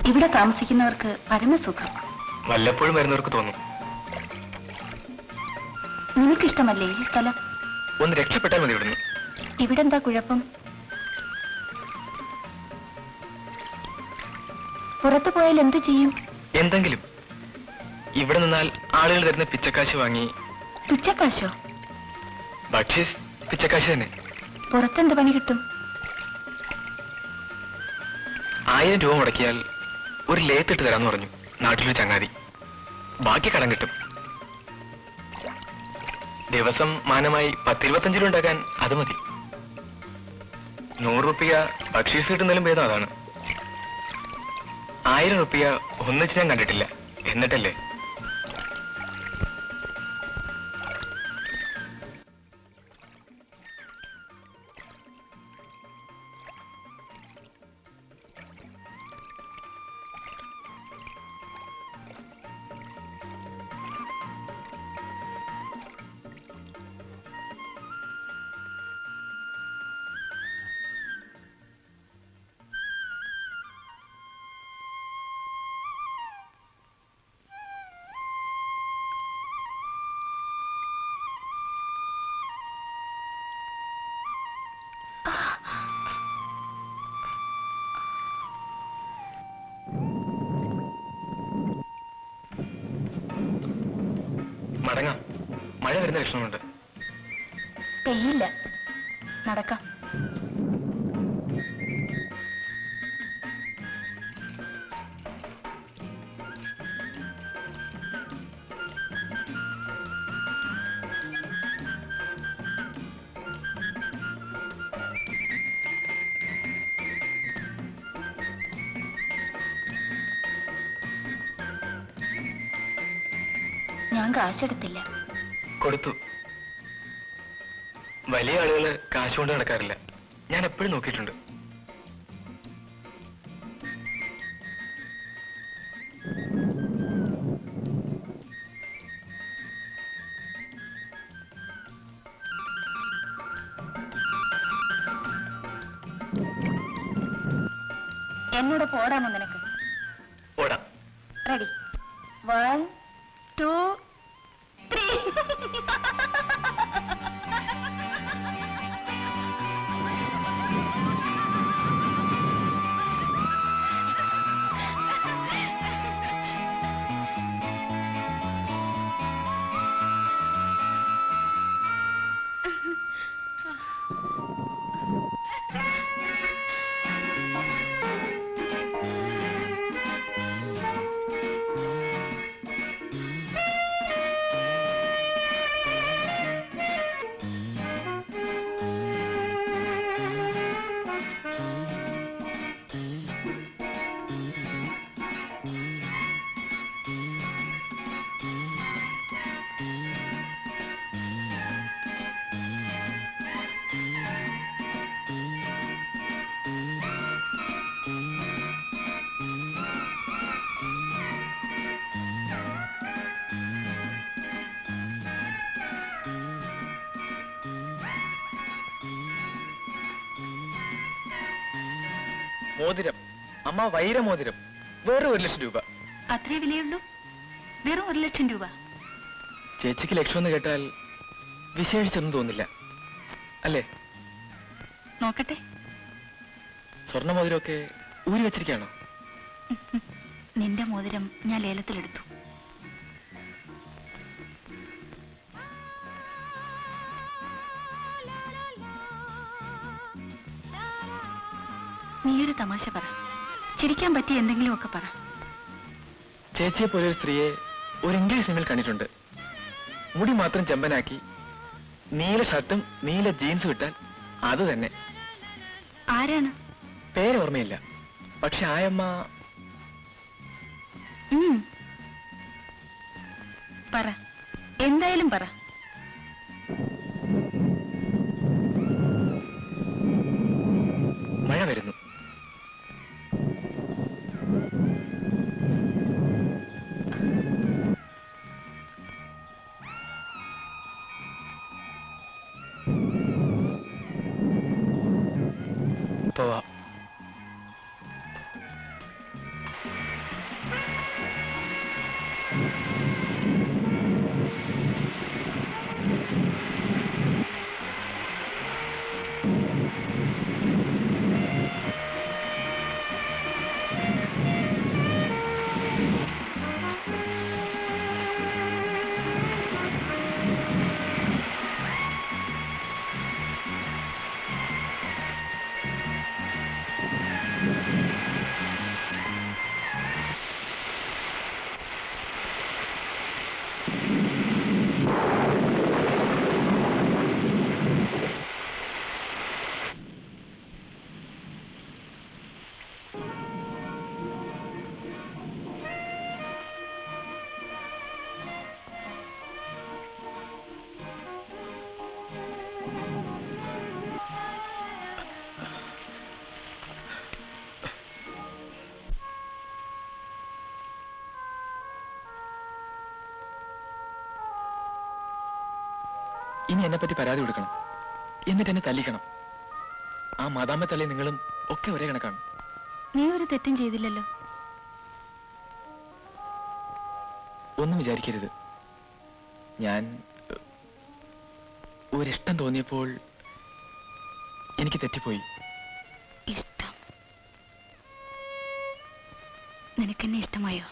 ഇവിടെ താമസിക്കുന്നവർക്ക് പരമസുഖം. വല്ലപ്പോഴും വരുന്നവർക്ക് തോന്നും. നിനക്കിഷ്ടമല്ലേ ഈ സ്ഥലം? ഒന്ന് രക്ഷപ്പെട്ടാൽ മതി ഇവിടുന്ന്. ഇവിടെന്താ കുഴപ്പം? പുറത്തു പോയാൽ എന്ത് ചെയ്യും? എന്തെങ്കിലും. ഇവിടെ നിന്നാൽ ആളുകൾ തരുന്ന പിച്ചക്കാശ് വാങ്ങി. പിച്ചക്കാശോ? ബക്ഷീസ് പിച്ചക്കാശ് തന്നെ. പുറത്തെന്ത് പണി കിട്ടും? 1000 രൂപ മുടക്കിയാൽ ഒരു ലേത്തിട്ട് തരാന്ന് പറഞ്ഞു നാട്ടിലൊരു ചങ്ങാതി. ബാക്കി കടം കിട്ടും. ദിവസം മാനമായി 10-25 രൂപ ഉണ്ടാക്കാൻ അത് മതി. 100 രൂപ ബക്ഷീസ് കിട്ടുന്നതിലും ഭേദം അതാണ്. 1000 രൂപ ഒന്നിച്ച് ഞാൻ കണ്ടിട്ടില്ല. എന്നിട്ടല്ലേ മടങ്ങാം. മഴ വരുന്ന ലക്ഷണമുണ്ട്. പെയ്യില്ല. നടക്കാം. ഞാൻ കാശെടുത്തില്ല. കൊടുത്തു. വലിയ ആളുകള് കാശ് കൊണ്ട് നടക്കാറില്ല. ഞാൻ എപ്പോഴും നോക്കിയിട്ടുണ്ട്. എന്നോട് പോടാമോ നിനക്ക്? ഓടാം. റെഡി? 1 2 3. മോതിരം. അമ്മ വൈരമോതിരം. വേറെ 1 ലക്ഷം രൂപ. അത്രേ വിലയുള്ളൂ? വെറും 1 ലക്ഷം രൂപ? ചേച്ചിക്ക് ലക്ഷം എന്ന് കേട്ടാൽ വിശേഷിച്ചൊന്നും തോന്നില്ല അല്ലേ? നോക്കട്ടെ. സ്വർണ്ണമോതിരമൊക്കെ ഊരി വെച്ചിരിക്കുകയാണോ? നിന്റെ മോതിരം ഞാൻ ലേലത്തിലെടുത്തു. നീയൊരു തമാശ പറ. ചിരിക്കാൻ പറ്റിയ എന്തെങ്കിലുമൊക്കെ പറ. ചേച്ചിയെ പോലെ ഒരു സ്ത്രീയെ ഒരു ഇംഗ്ലീഷ് സിനിമയിൽ കണ്ടിട്ടുണ്ട്. മുടി മാത്രം ചെമ്പനാക്കി നീല ഷർട്ടും നീല ജീൻസും ഇട്ടാൽ അത് തന്നെ. ആരാണ്? പേര് ഓർമ്മയില്ല. പക്ഷെ ആയമ്മ. പറ, എന്തായാലും പറ. മഴ വരുന്നു. പോവാം. ഇനി എന്നെപ്പറ്റി പരാതി കൊടുക്കണം, എന്നിട്ട് എന്നെ തല്ലിക്കണം. ആ മാതാമ്മ തള്ളി നിങ്ങളും ഒക്കെ ഒരേ കണക്കാണ്. നീ ഒരു തെറ്റും ചെയ്തില്ലല്ലോ. ഒന്നും വിചാരിക്കരുത്. ഞാൻ ഒരിഷ്ടം തോന്നിയപ്പോൾ എനിക്ക് തെറ്റിപ്പോയി. ഇഷ്ടം? നിനക്കെന്നെ ഇഷ്ടമായോ?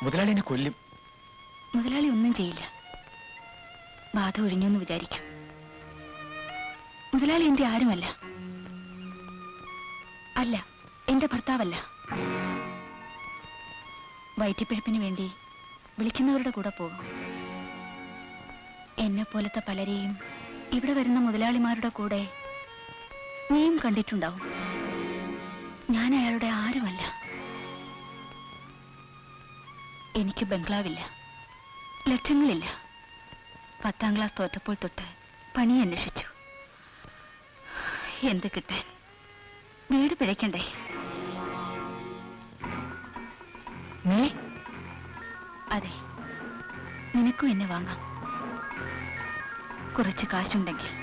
മുതലാളി എന്നെ കൊല്ലും. മുതലാളി ഒന്നും ചെയ്യില്ല. ബാധ ഒഴിഞ്ഞു എന്ന് വിചാരിക്കും. മുതലാളി എന്റെ ആരുമല്ല. അല്ല, എന്റെ ഭർത്താവല്ല. വയറ്റിപ്പിഴപ്പിന് വേണ്ടി വിളിക്കുന്നവരുടെ കൂടെ പോകും. എന്നെ പോലത്തെ പലരെയും ഇവിടെ വരുന്ന മുതലാളിമാരുടെ കൂടെ നീയും കണ്ടിട്ടുണ്ടാവും. ഞാൻ അയാളുടെ ആരുമല്ല. എനിക്ക് ബംഗ്ലാവില്ല, ലക്ഷങ്ങളില്ല. 10ാം ക്ലാസ് തോറ്റപ്പോൾ തൊട്ട് പണി അന്വേഷിച്ചു. എന്ത് കിട്ടാൻ? വീട് പിഴയ്ക്കണ്ടേ? നീ? അതെ, നിനക്കും എന്നെ വാങ്ങാം, കുറച്ച് കാശുണ്ടെങ്കിൽ.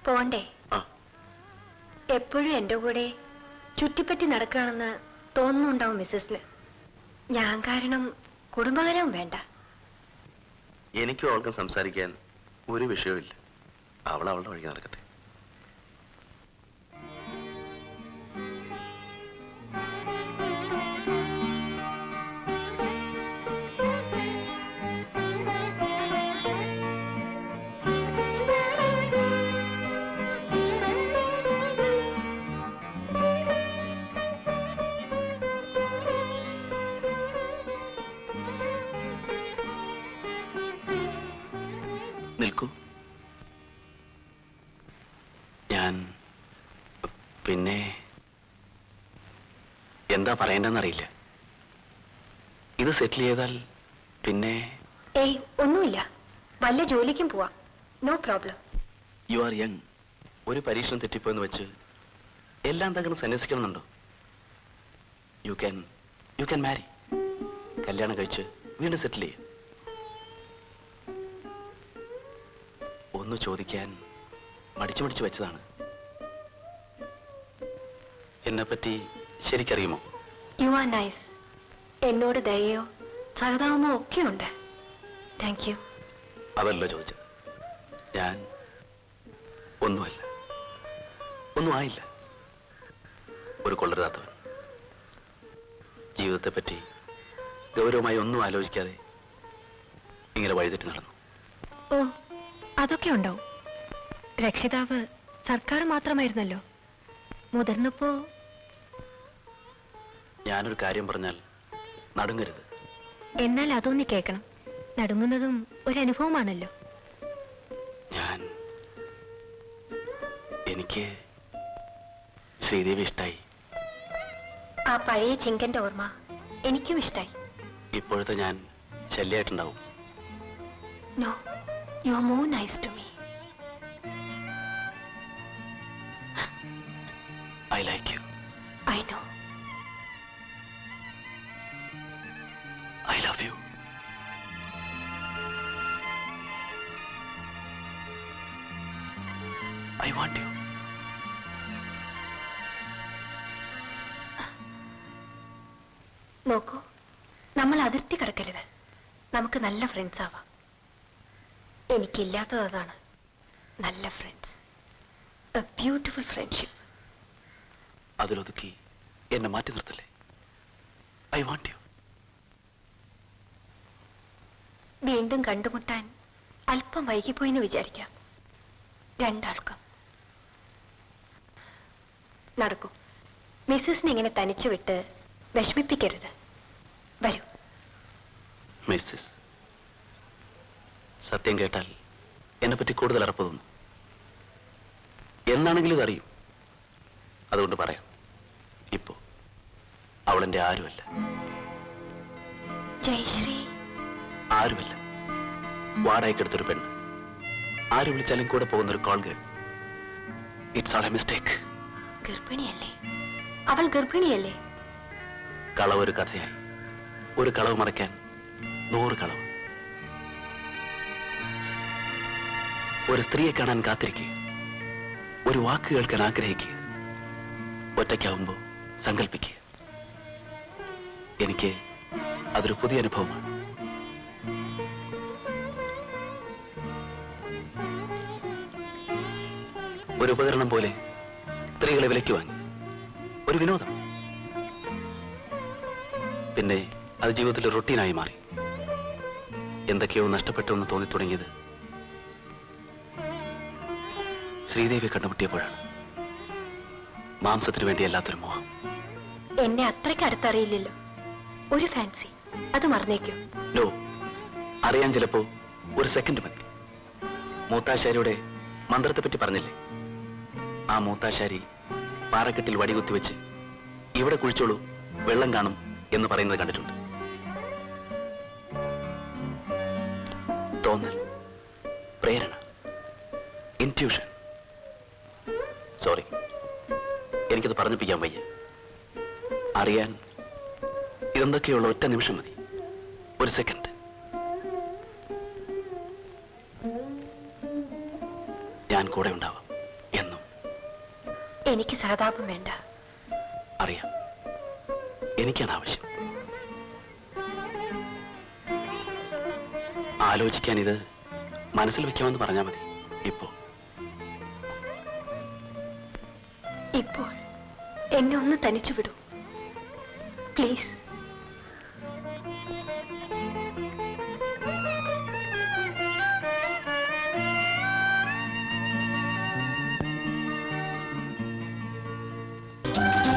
പോണ്ടേ? എപ്പോഴും എന്റെ കൂടെ ചുറ്റിപ്പറ്റി നടക്കുകയാണെന്ന് തോന്നുന്നുണ്ടാവും മിസ്സസിന്. ഞാൻ കാരണം കുടുംബകലവും വേണ്ട. എനിക്കും അവൾക്കും സംസാരിക്കാൻ ഒരു വിഷയവുമില്ല. അവൾ അവളുടെ വഴിക്ക് നടക്കട്ടെ. നിൽക്കൂ. ഞാൻ പിന്നെ എന്താ പറയേണ്ടെന്നറിയില്ല. ഇത് സെറ്റിൽ ചെയ്താൽ പിന്നെ ഏയ് ഒന്നുമില്ല, വല്ല ജോലിക്കും പോവാം. No problem. You are young. ഒരു പരീക്ഷണം തെറ്റിപ്പോയെന്ന് വെച്ച് എല്ലാം തകർന്ന് സന്യസിക്കണമെന്നുണ്ടോ? യു ക്യാൻ മാരി. കല്യാണം കഴിച്ച് വീണ്ടും സെറ്റിൽ ചെയ്യും. ഒന്ന് ചോദിക്കാൻ മടിച്ചു വെച്ചതാണ്. എന്നെപ്പറ്റി ശരിക്കറിയുമോ? You are nice. എന്നോട് ദയയോ സഹതാപമോ ഒക്കെ ഉണ്ട്. Thank you. അതല്ലോ ചോദിച്ചത്. ഞാൻ ഒന്നുമല്ല, ഒന്നും ആയില്ല. ഒരു കൊള്ളരുതാത്തവൻ. ജീവിതത്തെപ്പറ്റി ഗൗരവമായി ഒന്നും ആലോചിക്കാതെ ഇങ്ങനെ വഴിതെറ്റി നടന്നു. ഓ, അതൊക്കെ ഉണ്ടാവും. രക്ഷിതാവ് സർക്കാർ മാത്രമായിരുന്നല്ലോ. മുതിർന്നപ്പോ ഞാനൊരു കാര്യം പറഞ്ഞാൽ നടുങ്ങരുത്. എന്നാൽ അതൊന്ന് കേൾക്കണം. നടുങ്ങുന്നതും ഒരു അനുഭവമാണല്ലോ. എനിക്ക് ശ്രീദേവി ഇഷ്ടായി. ആ പഴയ ചിങ്കന്റെ ഓർമ്മ എനിക്കും ഇഷ്ടായി. ഇപ്പോഴത്തെ ഞാൻ ശല്യമായിട്ടുണ്ടാവും. No, you are more nice to me. I like you. I know. I love you. I want you. നോക്കൂ, നമ്മൾ അതിർത്തി കടക്കരുത്. നമുക്ക് നല്ല ഫ്രണ്ട്സ് ആവാം. എനിക്കില്ലാത്തത് അതാണ്, നല്ല ഫ്രണ്ട്സ്. A beautiful friendship. അതിലൊതുക്കി എന്നെ മാറ്റി നിർത്തല്ലേ. I want you. വീണ്ടും കണ്ടുമുട്ടാൻ അല്പം വൈകിപ്പോയിന്ന് വിചാരിക്കാം. രണ്ടാൾക്കും നടക്കൂ. മിസ്സസിനെ ഇങ്ങനെ തനിച്ചു വിട്ട് വിഷമിപ്പിക്കരുത്. വരൂ. മിസ്സസ്, സത്യം കേട്ടാൽ എന്നെ പറ്റി കൂടുതൽ അറപ്പ് തോന്നും. എന്നാണെങ്കിലും ഇതറിയും. അതുകൊണ്ട് പറയാം, ഇപ്പോ അവളെന്റെ ആരുമല്ല. ജയശ്രീ ആരുമല്ല. വാടകയ്ക്കെടുത്തൊരു പെണ്ണ്. ആര് വിളിച്ചാലും കൂടെ പോകുന്ന ഒരു call girl. It's all a mistake. ഗർഭിണിയല്ലേ? അവൾ ഗർഭിണിയല്ലേ? കളവ് ഒരു കഥയായി. ഒരു കളവ് മറയ്ക്കാൻ 100 കളവ്. ഒരു സ്ത്രീയെ കാണാൻ കാത്തിരിക്കുക, ഒരു വാക്ക് കേൾക്കാൻ ആഗ്രഹിക്കുക, ഒറ്റയ്ക്കാവുമ്പോ സങ്കല്പിക്കുക. എനിക്ക് അതൊരു പുതിയ അനുഭവമാണ്. ഒരു ഉപകരണം പോലെ സ്ത്രീകളെ വിലയ്ക്ക് വാങ്ങി. ഒരു വിനോദം. പിന്നെ അത് ജീവിതത്തിൽ റൊട്ടീനായി മാറി. എന്തൊക്കെയോ നഷ്ടപ്പെട്ടെന്ന് തോന്നി തുടങ്ങിയത് ശ്രീദേവിയെ കണ്ടുമുട്ടിയപ്പോഴാണ്. മാംസത്തിന് വേണ്ടി അല്ലാത്തൊരു മോഹം. എന്നെ അത്രയ്ക്ക് അടുത്തറിയില്ലല്ലോ. ഒരു ഫാൻസി, അത് മറന്നേക്കോ? നോ, അറിയാൻ ചിലപ്പോ ഒരു സെക്കൻഡ് മതി. മൂത്താശാരിയുടെ മന്ത്രത്തെ പറ്റി പറഞ്ഞില്ലേ? ആ മൂത്താശാരി പാറക്കെട്ടിൽ വടികുത്തി വെച്ച് ഇവിടെ കുഴിച്ചോളൂ, വെള്ളം കാണും എന്ന് പറയുന്നത് കണ്ടിട്ടുണ്ട്. തോന്നൽ, പ്രേരണ, ഇൻറ്റ്യൂഷൻ. സോറി, എനിക്കത് പറഞ്ഞിപ്പിക്കാൻ വയ്യ. അറിയാൻ ഇതെന്തൊക്കെയുള്ള ഒറ്റ നിമിഷം മതി. ഒരു സെക്കൻഡ്. ഞാൻ കൂടെ ഉണ്ടാവാം എന്നും. എനിക്ക് സഹതാപം വേണ്ട. അറിയാം, എനിക്കാണ് ആവശ്യം. ആലോചിക്കാൻ ഇത് മനസ്സിൽ വെക്കാമെന്ന് പറഞ്ഞാൽ മതി. ഇപ്പോൾ എന്നെ ഒന്ന് തനിച്ചു വിടൂ പ്ലീസ്. ആ